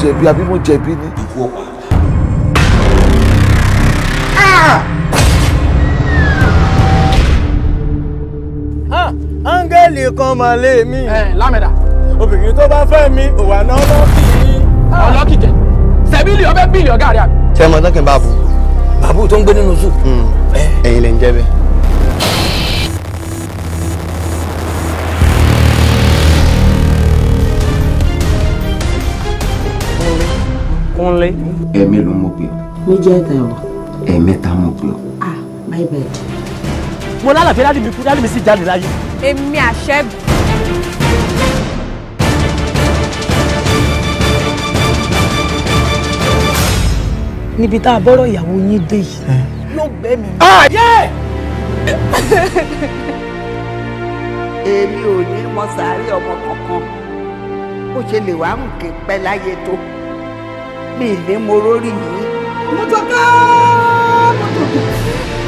jẹ̀bi àbí mo jẹ̀bi ni. Ikú ọ̀pá. Áńgẹ́lì kan mà lé mi. Lámẹ̀dá. Obìnrin tó bá fẹ́ mi ò wà náà lọ́kì. Ọlọ́kì jẹ. Sẹ̀bílì ọbẹ̀ bílì ọ̀gá rẹ̀ àbí. Ṣé ẹ mọ̀ tán kí n bá bù? Bàbú tó ń gbé nínú zoo. Ẹ̀yin lè ń jẹ́ bẹ́ẹ̀. Kúnlé. Ẹ̀mélòó mo pè ọ́? Méjì ẹ̀ta ẹ̀wọ̀. Ẹ̀mẹ́ta mo pè ọ́. Ah, my bad. Mo lálàfẹ́ dáàdì mi kú, dáàdì mi sì jáde láyé. Èmi àṣẹ́bù. Níbi tá a bọ́rọ̀ ìyàwó yín dé yìí. Ló gbẹ́ mi. Èmi ò ní mọ sàárè ọmọ kankan. Bó ṣe lè wá ń ké pẹ́ láyé tó. Mi ì ní mo rórí yìí. Mo jọ ká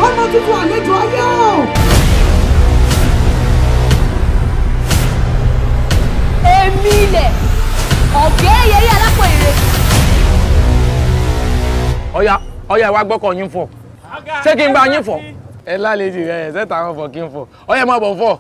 ọmọ tuntun àlejò ayé o. Èmi ilẹ̀ ọ̀gẹ́ yẹrí alápò ire. Ọya ìwà gbọ́kọ̀ yín fọ̀. Ṣé kí n bá yín fọ̀? Ẹ lálejò rẹ̀ ṣẹ́ta àwọn fọ̀ kí n fọ̀. Ọya máa bọ̀ fọ̀.